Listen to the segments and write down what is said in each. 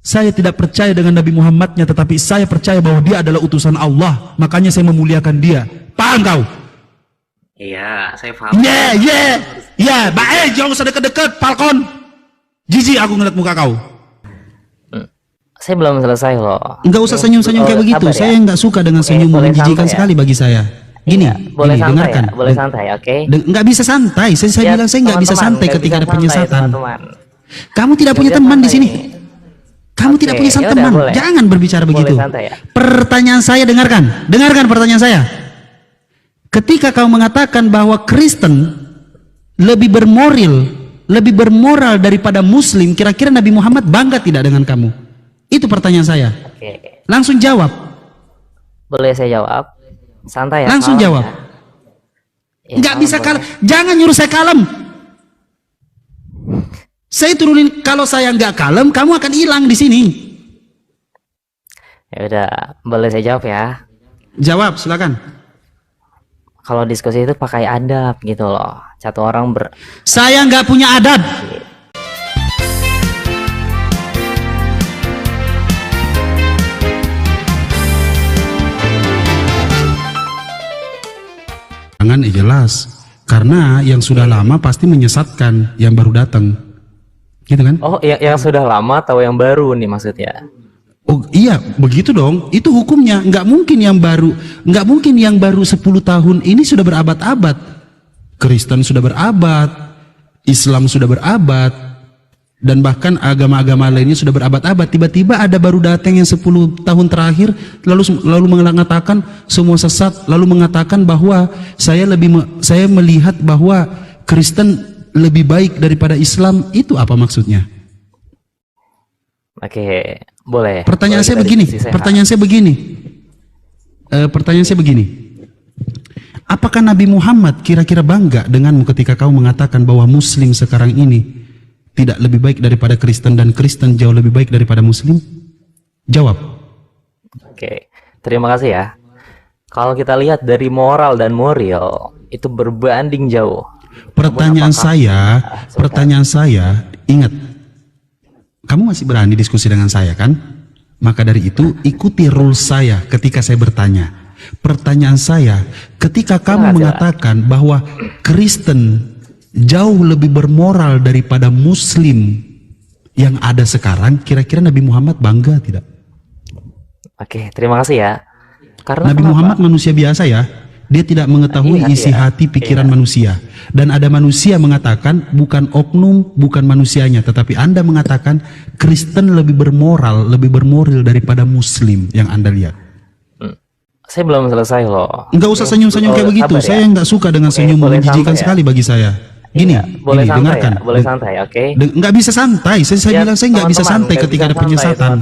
Saya tidak percaya dengan Nabi Muhammadnya, tetapi saya percaya bahwa dia adalah utusan Allah. Makanya saya memuliakan dia. Paham kau? Iya, saya paham. Baik, jangan usah deket-deket, Falcon. Jijik aku ngeliat muka kau. Saya belum selesai loh. Enggak usah senyum-senyum kayak begitu. Saya nggak suka dengan senyum menjijikan sekali bagi saya. Gini, boleh gini, santai dengarkan. ya? Boleh santai, oke? Nggak bisa santai. Saya bilang saya nggak bisa santai ketika ada penyesatan. Kamu tidak punya teman di sini. Kamu tidak punya teman. Jangan berbicara begitu. Pertanyaan saya, dengarkan pertanyaan saya. Ketika kau mengatakan bahwa Kristen lebih bermoral daripada Muslim, kira-kira Nabi Muhammad bangga tidak dengan kamu? Itu pertanyaan saya. Langsung jawab. Boleh saya jawab? Santai ya. Langsung jawab. Ya, nggak bisa kalem. Jangan nyuruh saya kalem. Saya turunin, kalau saya nggak kalem, kamu akan hilang di sini. Ya udah, boleh saya jawab ya? Jawab, silakan. Kalau diskusi itu pakai adab gitu loh. Satu orang Saya nggak punya adab. Jangan jelas. Karena yang sudah lama pasti menyesatkan yang baru datang. Gitu kan? Oh, yang sudah lama atau yang baru nih maksudnya? Oh iya, begitu dong. Itu hukumnya. Nggak mungkin yang baru 10 tahun ini sudah berabad-abad. Kristen sudah berabad, Islam sudah berabad, dan bahkan agama-agama lainnya sudah berabad-abad. Tiba-tiba ada baru datang yang 10 tahun terakhir, lalu mengatakan semua sesat, lalu mengatakan bahwa saya melihat bahwa Kristen lebih baik daripada Islam. Itu apa maksudnya? Oke, boleh. Pertanyaan saya begini. Apakah Nabi Muhammad kira-kira bangga denganmu ketika kau mengatakan bahwa Muslim sekarang ini tidak lebih baik daripada Kristen dan Kristen jauh lebih baik daripada Muslim? Jawab. Oke, terima kasih ya. Kalau kita lihat dari moral dan moral itu berbanding jauh. Pertanyaan saya, ingat, kamu masih berani diskusi dengan saya kan? Maka dari itu ikuti rules saya ketika saya bertanya. Pertanyaan saya, ketika kamu mengatakan bahwa Kristen jauh lebih bermoral daripada Muslim yang ada sekarang, kira-kira Nabi Muhammad bangga tidak? Oke, terima kasih ya. Karena Nabi Muhammad manusia biasa ya. Dia tidak mengetahui isi hati pikiran manusia. Dan ada manusia mengatakan bukan oknum, bukan manusianya, tetapi Anda mengatakan Kristen lebih bermoral daripada Muslim yang Anda lihat. Saya belum selesai loh. Enggak usah senyum-senyum kayak begitu. Saya nggak suka dengan senyum menjijikan sekali bagi saya. Gini, dengarkan. Boleh santai, oke? Nggak bisa santai. Saya bilang saya nggak bisa santai ketika ada penyesatan.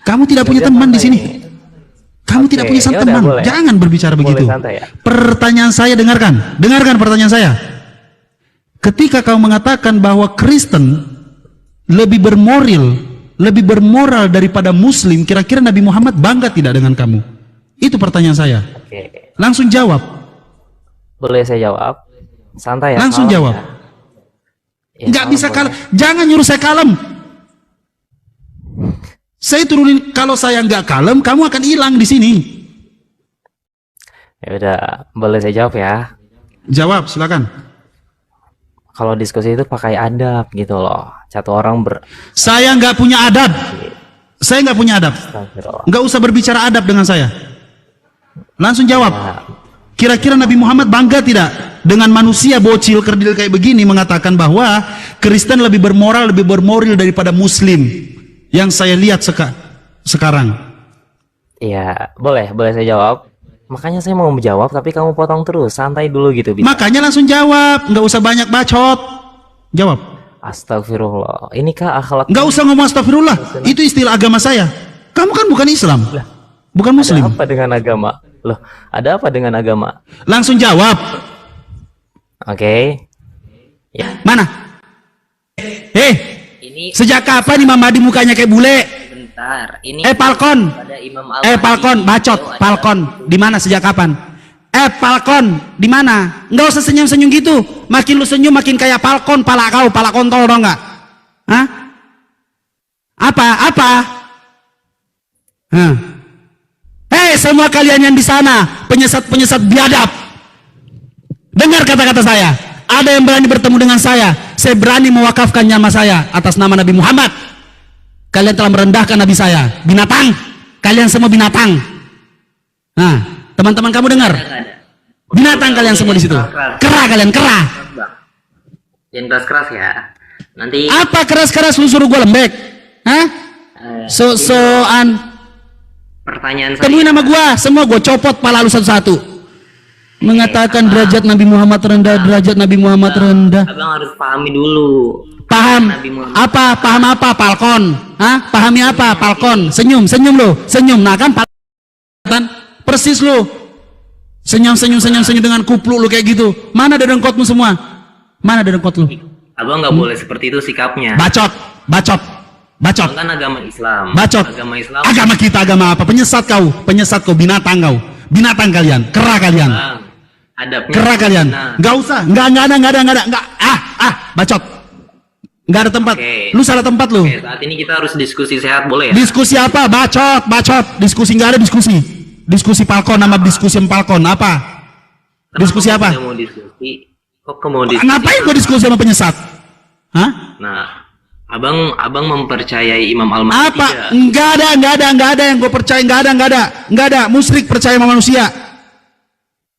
Kamu tidak punya teman di sini. Kamu tidak punya teman. Jangan berbicara begitu. Pertanyaan saya, dengarkan pertanyaan saya. Ketika kau mengatakan bahwa Kristen lebih bermoral daripada Muslim, kira-kira Nabi Muhammad bangga tidak dengan kamu? Itu pertanyaan saya. Langsung jawab. Boleh saya jawab? Santai ya. Langsung jawab. Nggak bisa kalem. Jangan nyuruh saya kalem. Saya turunin, kalau saya nggak kalem, kamu akan hilang di sini. Ya udah, boleh saya jawab ya? Jawab, silakan. Kalau diskusi itu pakai adab gitu loh. Satu orang Saya nggak punya adab. Saya nggak punya adab. Nggak usah berbicara adab dengan saya. Langsung jawab. Kira-kira Nabi Muhammad bangga tidak dengan manusia bocil kerdil kayak begini mengatakan bahwa Kristen lebih bermoral daripada Muslim yang saya lihat sekarang? Iya, boleh saya jawab. Makanya saya mau menjawab, tapi kamu potong terus. Santai dulu gitu. Bisa? Makanya langsung jawab, nggak usah banyak bacot. Jawab. Astagfirullah. Ini kah akhlak? Nggak usah ngomong astagfirullah. Itu istilah agama saya. Kamu kan bukan Islam, bukan Muslim. Ada apa dengan agama? Loh, ada apa dengan agama? Langsung jawab. Oke. Ya. Mana? Sejak kapan Imam Mahdi mukanya kayak bule? Bentar, ini Falcon. Falcon, bacot. Falcon, di mana sejak kapan? Falcon, di mana? Nggak usah senyum-senyum gitu. Makin lu senyum makin kayak Falcon, pala kontol dong nggak? Hah? Apa? Hah. Hei semua kalian yang di sana, penyesat-penyesat biadab. Dengar kata-kata saya. Ada yang berani bertemu dengan saya berani mewakafkan nyawa saya atas nama Nabi Muhammad. Kalian telah merendahkan Nabi saya. Binatang. Kalian semua binatang. Nah, teman-teman kamu dengar? Binatang kalian semua di situ. Kera kalian, kera. Jangan keras-keras ya. Nanti apa keras-keras lu suruh gue lembek? Hah? So-soan. Pertanyaan saya. Temuin nama gue, semua gue copot pala lu satu-satu. Mengatakan derajat Nabi Muhammad rendah, derajat Nabi Muhammad rendah. Abang harus pahami dulu. Paham? Apa? Paham apa? Falcon? Hah? Pahami apa? Falcon? Senyum lo, senyum. Nah kan persis lo. Senyum dengan kupluk lu kayak gitu. Mana dedengkotmu semua? Mana dedengkot lu? Abang nggak boleh seperti itu sikapnya. Bacot. Abang kan agama Islam. Bacot. Agama Islam. Agama kita agama apa? Penyesat kau, binatang kau. Binatang kalian, kera kalian. Bang, adabnya Kera kalian. Nggak usah. Nggak ada. Bacot. Nggak ada tempat. Oke. Lu salah tempat lu. Oke, saat ini kita harus diskusi sehat, boleh ya? Diskusi apa? Bacot. Diskusi nggak ada diskusi. Diskusi Falcon nama diskusi Falcon apa? Kenapa diskusi apa? Mau diskusi? Kok mau diskusi? Ngapain gua diskusi sama penyesat? Hah? Nah, abang mempercayai Imam Al-Mahdi Apa? tidak? Nggak ada yang gue percaya. Nggak ada. Musyrik percaya sama manusia.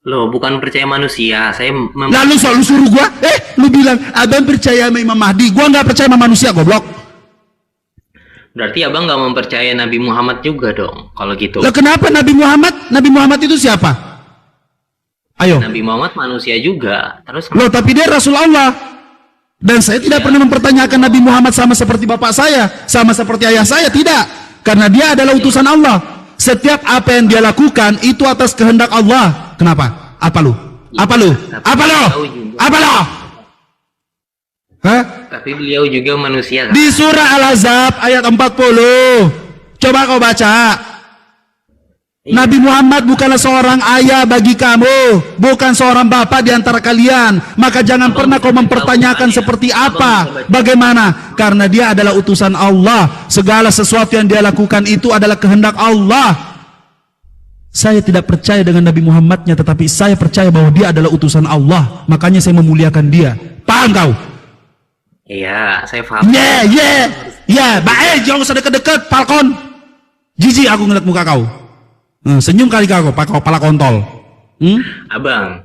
Loh, bukan percaya manusia. Saya Lalu lu suruh gua? Lu bilang abang percaya sama Imam Mahdi. Gua nggak percaya sama manusia, goblok. Berarti abang nggak mempercayai Nabi Muhammad juga dong, kalau gitu. Lah kenapa Nabi Muhammad? Nabi Muhammad itu siapa? Ayo. Nabi Muhammad manusia juga. Terus Loh, tapi dia Rasul Allah. Dan saya tidak pernah mempertanyakan Nabi Muhammad sama seperti bapak saya, sama seperti ayah saya, tidak. Karena dia adalah utusan Allah. Setiap apa yang dia lakukan itu atas kehendak Allah. Kenapa? Apa lu? Hah? Tapi beliau juga manusia kan? Di surah Al-Ahzab ayat 40. Coba kau baca. Nabi Muhammad bukanlah seorang ayah bagi kamu, bukan seorang bapak di antara kalian. Maka jangan pernah kau mempertanyakan seperti apa, bagaimana, karena dia adalah utusan Allah. Segala sesuatu yang dia lakukan itu adalah kehendak Allah. Saya tidak percaya dengan Nabi Muhammadnya, tetapi saya percaya bahwa dia adalah utusan Allah. Makanya saya memuliakan dia. Paham kau? Iya, saya paham. Baik, jangan usah deket-deket, Falcon. Jijik aku ngeliat muka kau. Senyum kali kau, pakai kepala kontol. Abang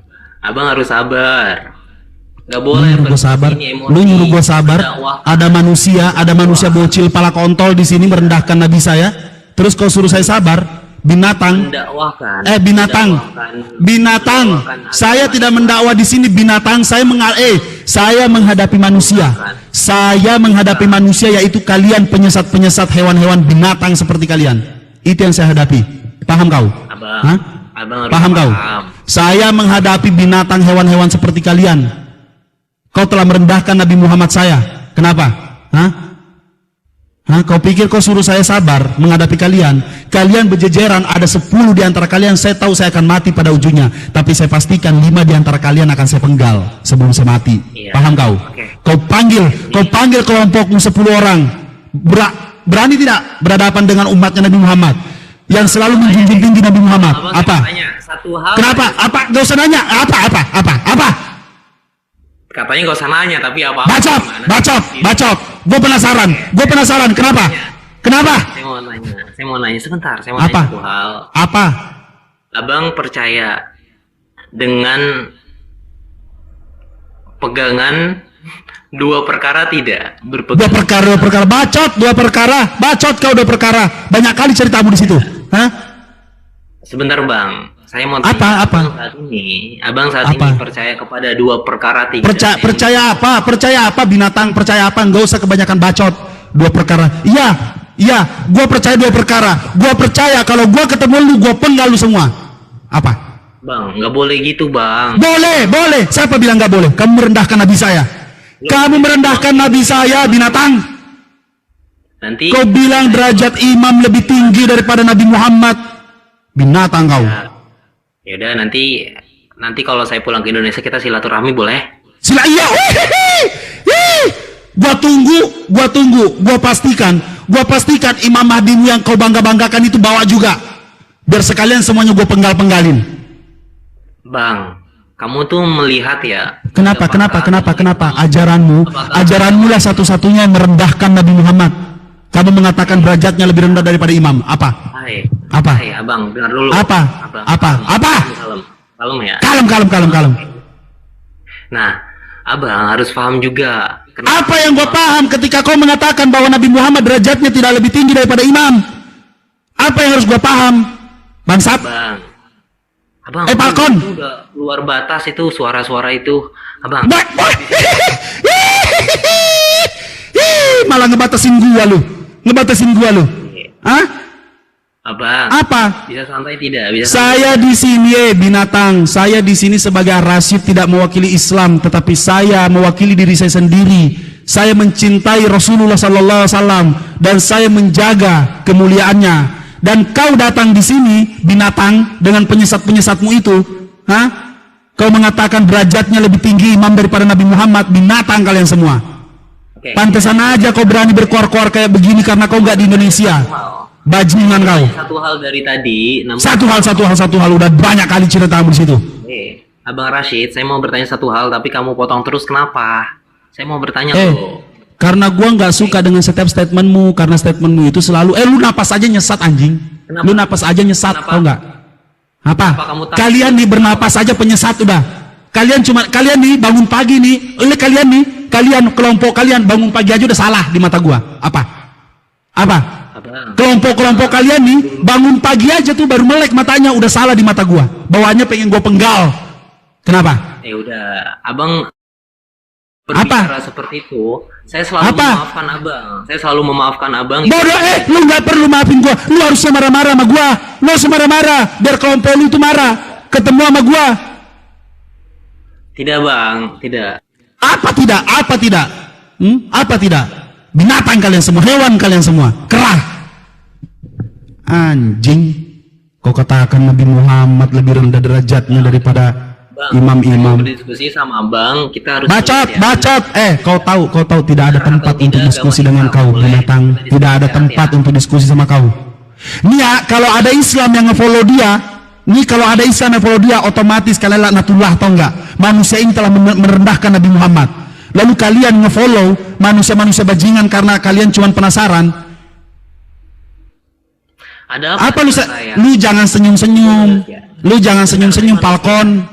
harus sabar. Gak boleh nyuruh gue sabar. Lu nyuruh gue sabar. Ada manusia bocil pala kontol di sini merendahkan Nabi saya. Terus kau suruh saya sabar. Binatang. Binatang. Saya tidak mendakwa di sini binatang. Saya menghadapi manusia. Saya menghadapi manusia, yaitu kalian penyesat-penyesat hewan-hewan binatang seperti kalian. Itu yang saya hadapi. Paham kau? Paham kau? Saya menghadapi binatang hewan-hewan seperti kalian. Kau telah merendahkan Nabi Muhammad saya. Kenapa? Kau pikir kau suruh saya sabar menghadapi kalian? Kalian berjejeran, ada 10 di antara kalian. Saya tahu saya akan mati pada ujungnya, tapi saya pastikan 5 di antara kalian akan saya penggal sebelum saya mati. Paham kau? Kau panggil kelompokmu 10 orang. Berani tidak berhadapan dengan umatnya Nabi Muhammad yang selalu menjunjung tinggi Nabi Muhammad? Apa? Kenapa? Apa? Gak usah nanya. Apa? Katanya gak usah nanya, tapi apa? Bacot. Gue penasaran. Kenapa? Saya mau nanya sebentar. Saya mau nanya satu hal. Apa? Abang percaya dengan pegangan 2 perkara tidak? Dua perkara. Bacot kau 2 perkara. Banyak kali ceritamu di situ. Sebentar bang. Saya mau tanya, abang saat ini percaya kepada 2 perkara tidak? Percaya apa? Binatang percaya apa? Nggak usah kebanyakan bacot. 2 perkara. Iya, gua percaya 2 perkara. Gua percaya kalau gua ketemu lu, gua penggal lu semua. Apa? Bang, nggak boleh gitu bang. Boleh. Siapa bilang nggak boleh? Kamu merendahkan Nabi saya. Kamu merendahkan Nabi saya, binatang. Nanti kau bilang derajat imam lebih tinggi daripada Nabi Muhammad. Binatang kau. Yaudah, nanti kalau saya pulang ke Indonesia kita silaturahmi boleh? Iya. Gua pastikan Imam Mahdimu yang kau bangga-banggakan itu bawa juga. Biar sekalian semuanya gua penggal-penggalin. Bang, kamu tuh melihat ya. Kenapa? Ajaranmu lah satu-satunya yang merendahkan Nabi Muhammad. Kamu mengatakan derajatnya lebih rendah daripada imam. Apa? Hai, abang, dengar dulu. Apa? Kalem ya. Kalem. Nah, abang harus paham juga. Apa yang gua paham ketika kau mengatakan bahwa Nabi Muhammad derajatnya tidak lebih tinggi daripada imam? Apa yang harus gua paham? Bangsat. Abang, Falcon. Itu udah luar batas itu suara-suara itu, abang. Malah ngebatasin gua lu. Hah? Abang. Apa? Bisa santai tidak? Saya di sini binatang. Saya di sini sebagai Rasyid tidak mewakili Islam, tetapi saya mewakili diri saya sendiri. Saya mencintai Rasulullah sallallahu alaihi wasallam dan saya menjaga kemuliaannya. Dan kau datang di sini binatang dengan penyesat-penyesatmu itu, hah? Kau mengatakan derajatnya lebih tinggi imam daripada Nabi Muhammad. Binatang kalian semua. Pantesan aja kau berani berkuar-kuar kayak begini karena kau nggak di Indonesia. Bajingan kau. Satu hal dari tadi. Satu hal udah banyak kali cerita di situ. Abang Rashid, saya mau bertanya satu hal tapi kamu potong terus, kenapa? Saya mau bertanya loh. Karena gua nggak suka dengan setiap statementmu, karena statementmu itu selalu lu napas aja nyesat anjing. Kenapa? Lu napas aja nyesat, tau nggak? Apa? Kalian nih bernapas aja penyesat udah. Kalian nih bangun pagi nih, kalian kelompok kalian bangun pagi aja udah salah di mata gua. Apa? Kelompok kalian nih bangun pagi aja tuh baru melek matanya udah salah di mata gua. Bawaannya pengen gua penggal. Kenapa? Udah, abang berbicara seperti itu, saya selalu memaafkan abang. Saya selalu memaafkan abang. Bodoh, lu nggak perlu maafin gua. Lu harusnya marah-marah sama gua. Lu harus marah-marah biar kelompok lu itu marah. Ketemu sama gua. Tidak bang, tidak. Apa tidak? Apa tidak? Binatang kalian semua, hewan kalian semua, kerah. Anjing. Kau katakan Nabi Muhammad lebih rendah derajatnya daripada imam-imam. Berdiskusi sama abang, kita harus bacot. Kau tahu tidak ada tempat untuk diskusi dengan kau, binatang. Tidak ada tempat untuk diskusi sama kau. Nih ya, kalau ada Islam yang nge-follow dia, otomatis kalian laknatullah, tau nggak? Manusia ini telah merendahkan Nabi Muhammad. Lalu kalian nge-follow manusia-manusia bajingan karena kalian cuma penasaran. Ada apa lu jangan senyum-senyum. Lu jangan senyum-senyum, Falcon.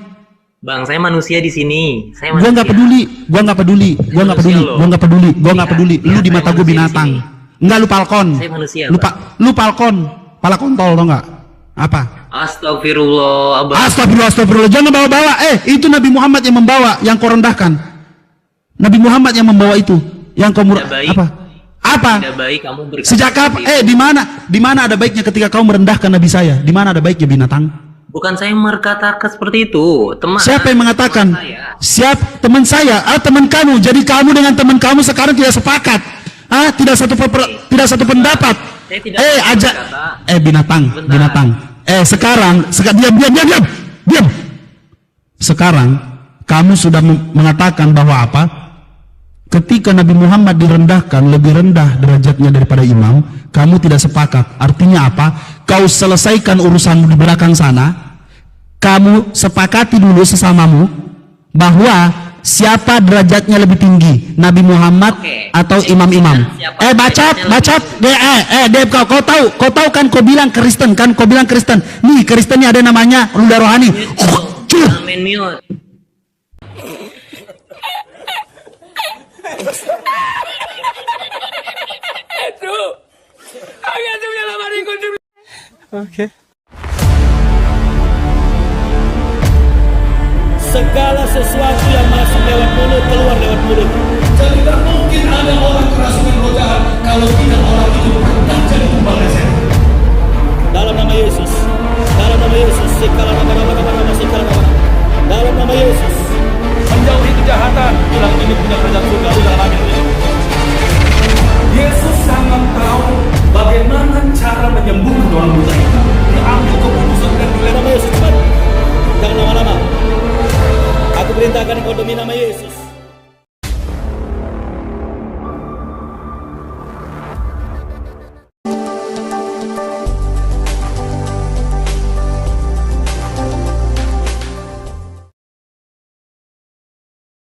Bang, saya manusia di sini. Gua nggak peduli. Lu di mata gua binatang. Enggak, lu Falcon. Saya manusia. Lu Falcon. Pala kontol, tau nggak? Apa? Astagfirullah, abang. Astagfirullah. Jangan bawa-bawa. Itu Nabi Muhammad yang membawa, yang kau rendahkan. Nabi Muhammad yang membawa itu, yang kau apa? Tidak baik kamu berkata. Sejak kapan? Di mana ada baiknya ketika kau merendahkan Nabi saya? Di mana ada baiknya, binatang? Bukan saya berkata seperti itu, teman. Siapa yang mengatakan? Teman saya. Teman kamu. Jadi kamu dengan teman kamu sekarang tidak sepakat. Tidak satu pendapat. Binatang. Sekarang diam. Sekarang kamu sudah mengatakan bahwa apa? Ketika Nabi Muhammad direndahkan lebih rendah derajatnya daripada imam, kamu tidak sepakat. Artinya apa? Kau selesaikan urusanmu di belakang sana. Kamu sepakati dulu sesamamu bahwa siapa derajatnya lebih tinggi, Nabi Muhammad atau imam-imam. Bacot. Deb, kau tahu kan, kau bilang Kristen kan, Nih, Kristen ini ada namanya Runda Rohani. Segala sesuatu yang masuk lewat mulut keluar lewat mulut. Jadi tidak mungkin ada orang kerasukan roh jahat kalau tidak orang itu